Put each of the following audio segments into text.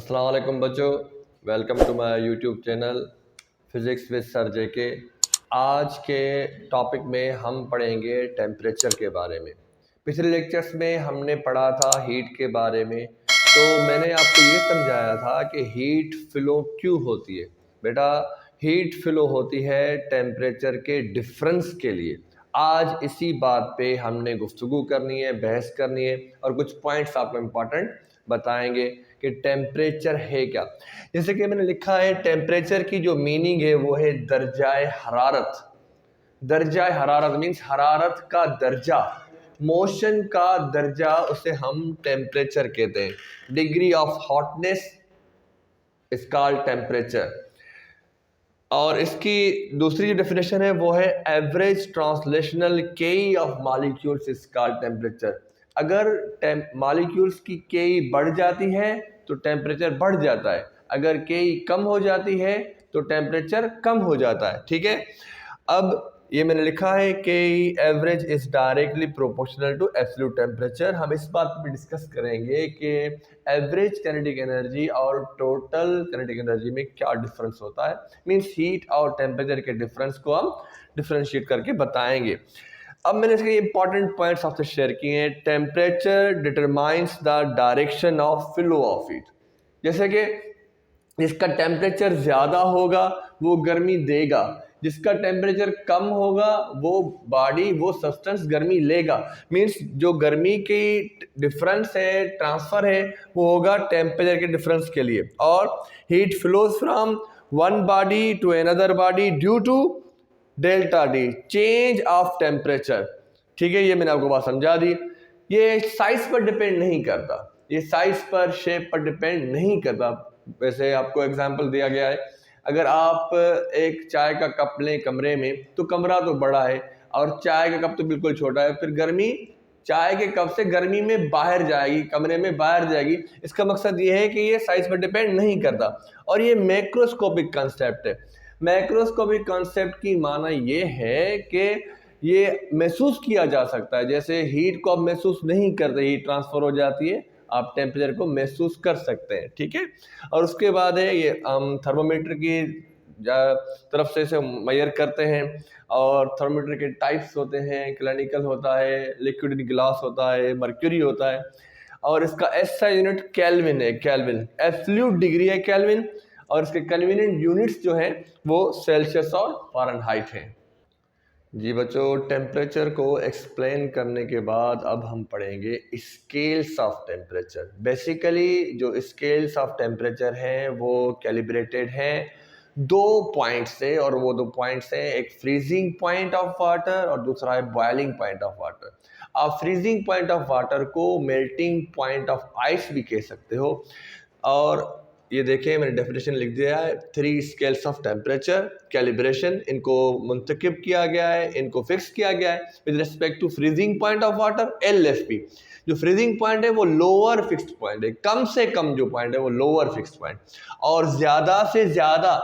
अस्सलाम वालेकुम बच्चों, welcome to my YouTube channel physics with sir JK. आज के टॉपिक में हम पढ़ेंगे टेम्परेचर के बारे में। पिछले लेक्चर्स में हमने पढ़ा था हीट के बारे में, तो मैंने आपको ये समझाया था कि हीट फ्लो क्यों होती है। बेटा, हीट फ्लो होती है टेम्परेचर के डिफरेंस के लिए। आज इसी बात पे हमने गुफ्तगू करनी है, बहस करनी है और कुछ पॉइंट्स आपको इम्पॉर्टेंट बताएंगे कि टेम्परेचर है क्या। जैसे कि मैंने लिखा है, टेम्परेचर की जो मीनिंग है वो है दर्जाए हरारत। दर्जाए हरारत मीन्स हरारत का दर्जा, मोशन का दर्जा, उसे हम टेम्परेचर कहते हैं। Degree of hotness is called temperature. और इसकी दूसरी जो डेफिनेशन है वो है एवरेज ट्रांसलेशनल के of molecules is called temperature. अगर मॉलिक्यूल्स की के बढ़ जाती है तो टेम्परेचर बढ़ जाता है, अगर के कम हो जाती है तो टेम्परेचर कम हो जाता है। ठीक है, अब ये मैंने लिखा है कि average is directly proportional to absolute temperature. हम इस बात पे डिस्कस करेंगे कि एवरेज काइनेटिक एनर्जी और टोटल काइनेटिक एनर्जी में क्या डिफरेंस होता है। मींस हीट और टेम्परेचर के डिफरेंस को हम डिफरेंशिएट करके बताएंगे। अब मैंने इसके इंपॉर्टेंट पॉइंट्स आपसे शेयर किए हैं। Temperature determines the direction of flow of heat. जैसे कि जिसका टेम्परेचर ज़्यादा होगा वो गर्मी देगा, जिसका टेम्परेचर कम होगा वो बॉडी, वो सब्सटेंस गर्मी लेगा। मींस जो गर्मी की डिफरेंस है, ट्रांसफ़र है, वो होगा टेम्परेचर के डिफरेंस के लिए। और heat flows from one body to another body due to delta D, change of temperature. ठीक है, ये मैंने आपको बात समझा दी। ये साइज पर डिपेंड नहीं करता, ये साइज पर, शेप पर डिपेंड नहीं करता। वैसे आपको एग्जांपल दिया गया है, अगर आप एक चाय का कप लें कमरे में, तो कमरा तो बड़ा है और चाय का कप तो बिल्कुल छोटा है, फिर गर्मी चाय के कप से गर्मी में बाहर जाएगी, कमरे में बाहर जाएगी। इसका मकसद ये है कि ये साइज पर डिपेंड नहीं करता। और ये मैक्रोस्कोपिक कंसेप्ट है। मैक्रोस्कोपिक कॉन्सेप्ट की माना ये है कि ये महसूस किया जा सकता है। जैसे हीट को आप महसूस नहीं करते, हीट ट्रांसफर हो जाती है, आप टेम्परेचर को महसूस कर सकते हैं। ठीक है, और उसके बाद है ये हम थर्मोमीटर की तरफ से इसे मेजर करते हैं। और थर्मोमीटर के टाइप्स होते हैं, क्लिनिकल होता है, लिक्विड इन ग्लास होता है, मर्क्यूरी होता है। और इसका एसआई यूनिट केल्विन है, केल्विन एब्सोल्यूट डिग्री है केल्विन। और इसके कन्वीनियंट यूनिट्स जो हैं वो सेल्सियस और फ़ारेनहाइट हैं। जी बच्चों, टेम्परेचर को एक्सप्लेन करने के बाद अब हम पढ़ेंगे स्केल्स ऑफ टेम्परेचर। बेसिकली जो स्केल्स ऑफ टेम्परेचर हैं वो कैलिब्रेटेड हैं दो पॉइंट से, और वो दो पॉइंट्स हैं, एक फ्रीजिंग पॉइंट ऑफ वाटर और दूसरा है बॉइलिंग पॉइंट ऑफ वाटर। आप फ्रीजिंग पॉइंट ऑफ वाटर को मेल्टिंग पॉइंट ऑफ आइस भी कह सकते हो। और ये देखें, मैंने डेफिनेशन लिख दिया है, 3 स्केल्स ऑफ टेम्परेचर कैलिब्रेशन, इनको मुंतकिब किया गया है, इनको फिक्स किया गया है with respect to freezing point of water LFP। जो फ्रीजिंग पॉइंट है वो लोअर फिक्स्ड पॉइंट है, कम से कम जो पॉइंट है वो लोअर फिक्स्ड पॉइंट, और ज़्यादा से ज़्यादा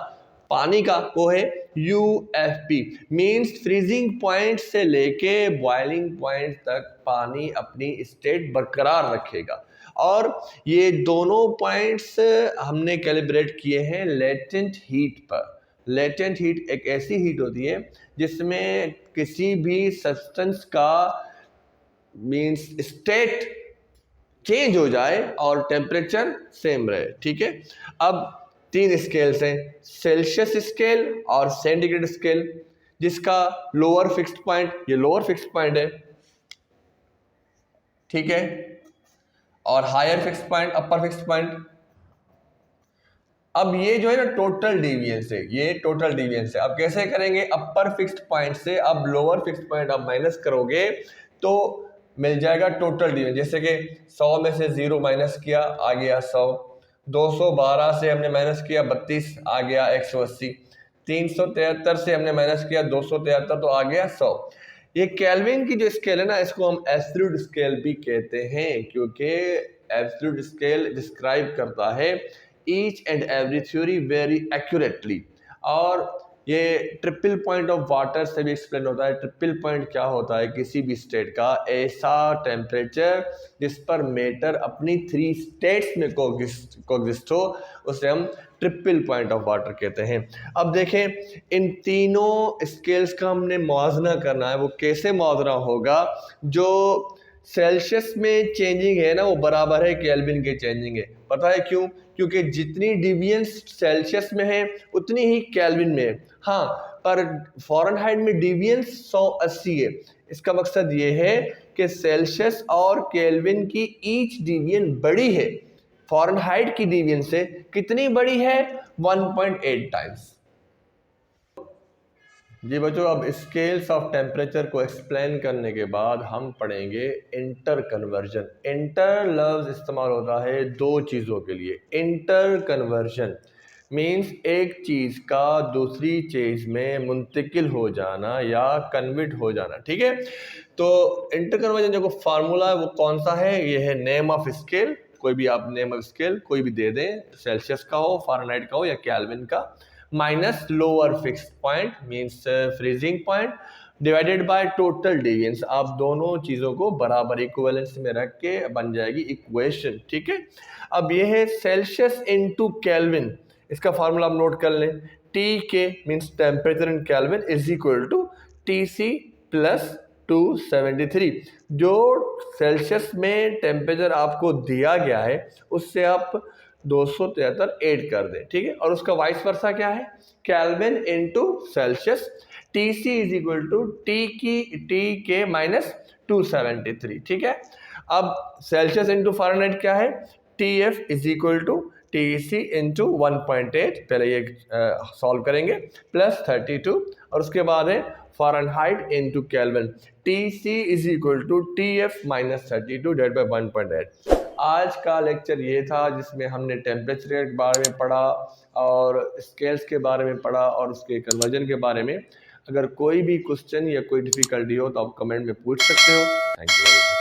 पानी का वो है UFP। मीन्स फ्रीजिंग पॉइंट से लेके बॉइलिंग पॉइंट तक पानी अपनी स्टेट बरकरार रखेगा। और ये दोनों पॉइंट्स हमने कैलिब्रेट किए हैं लेटेंट हीट पर। लेटेंट हीट एक ऐसी हीट होती है जिसमें किसी भी सब्सटेंस का मींस स्टेट चेंज हो जाए और टेम्परेचर सेम रहे। ठीक है, अब 3 स्केल्स हैं, सेल्सियस स्केल और सेंटीग्रेड स्केल। जिसका लोअर फिक्स्ड पॉइंट, ये लोअर फिक्स्ड पॉइंट है, ठीक है, और हायर फिक्स्ड पॉइंट अपर फिक्स्ड पॉइंट। अब ये जो है ना टोटल डेविएंस है, ये टोटल डेविएंस है। अब कैसे करेंगे, अपर फिक्स्ड पॉइंट से अब लोअर फिक्स्ड पॉइंट आप माइनस करोगे तो मिल जाएगा टोटल डेविएंस। जैसे कि 100 में से 0 माइनस किया, आ गया 100। 212 से हमने माइनस किया 32, आ गया 180। 373 से हमने माइनस किया 273, तो आ गया 100। ये केल्विन की जो स्केल है ना, इसको हम एब्सोल्यूट स्केल भी कहते हैं, क्योंकि एब्सोल्यूट स्केल डिस्क्राइब करता है each and every theory very accurately. और ये ट्रिपल पॉइंट ऑफ वाटर से भी एक्सप्लेन होता है। ट्रिपल पॉइंट क्या होता है? किसी भी स्टेट का ऐसा टेम्परेचर जिस पर मैटर अपनी 3 स्टेट्स में कोएग्जिस्ट हो, उसे हम ट्रिपल पॉइंट ऑफ वाटर कहते हैं। अब देखें, इन तीनों स्केल्स का हमने मुआवजा करना है। वो कैसे मुआवजा होगा? जो सेल्सियस में चेंजिंग है ना, वो बराबर है केल्विन के चेंजिंग है। पता है क्यों? क्योंकि जितनी डिविएंस सेल्सियस में है उतनी ही केल्विन में है। हाँ, पर फ़ारेनहाइट में डिविएंस 180 है। इसका मकसद ये है कि सेल्सियस और केल्विन की ईच डिविएंस बड़ी है। फ़ारेनहाइट की डिविएंस से कितनी बड़ी है? 1.8 टाइम्स। जी बच्चों, अब स्केल्स ऑफ टेम्परेचर को एक्सप्लेन करने के बाद हम पढ़ेंगे इंटर कन्वर्जन। इंटर लफ्ज़ इस्तेमाल होता है दो चीज़ों के लिए। इंटर कन्वर्जन मीन्स एक चीज़ का दूसरी चीज़ में मुंतकिल हो जाना या कन्वर्ट हो जाना। ठीक है, तो इंटर कन्वर्जन जो फार्मूला है वो कौन सा है? ये है नेम ऑफ स्केल। कोई भी आप नेम ऑफ स्केल कोई भी दे दें, सेल्सियस का हो, फ़ारेनहाइट का हो या केल्विन का, minus lower fixed point means freezing point divided by total deviance. आप दोनों चीज़ों को बराबर इक्विवेलेंस में रख के बन जाएगी इक्वेशन। ठीक है, अब ये है सेल्सियस इनटू केल्विन। इसका फार्मूला आप नोट कर लें। T K means temperature in kelvin is equal to T C plus 273। जो सेल्सियस में टेम्परेचर आपको दिया गया है उससे आप 273 ऐड कर दें। ठीक है, और उसका वाइस वर्सा क्या है? Kelvin into Celsius. T C is equal to T K minus 273। ठीक है, अब सेल्सियस इनटू फ़ारेनहाइट क्या है? T F is equal to T C into 1.8। पहले ये सॉल्व करेंगे, प्लस 32, और उसके बाद है Fahrenheit into kelvin. T C is equal to T F minus 32 divide by 1.8। आज का लेक्चर ये था जिसमें हमने टेम्परेचर के बारे में पढ़ा और स्केल्स के बारे में पढ़ा और उसके कन्वर्जन के बारे में। अगर कोई भी क्वेश्चन या कोई डिफ़िकल्टी हो तो आप कमेंट में पूछ सकते हो। Thank you.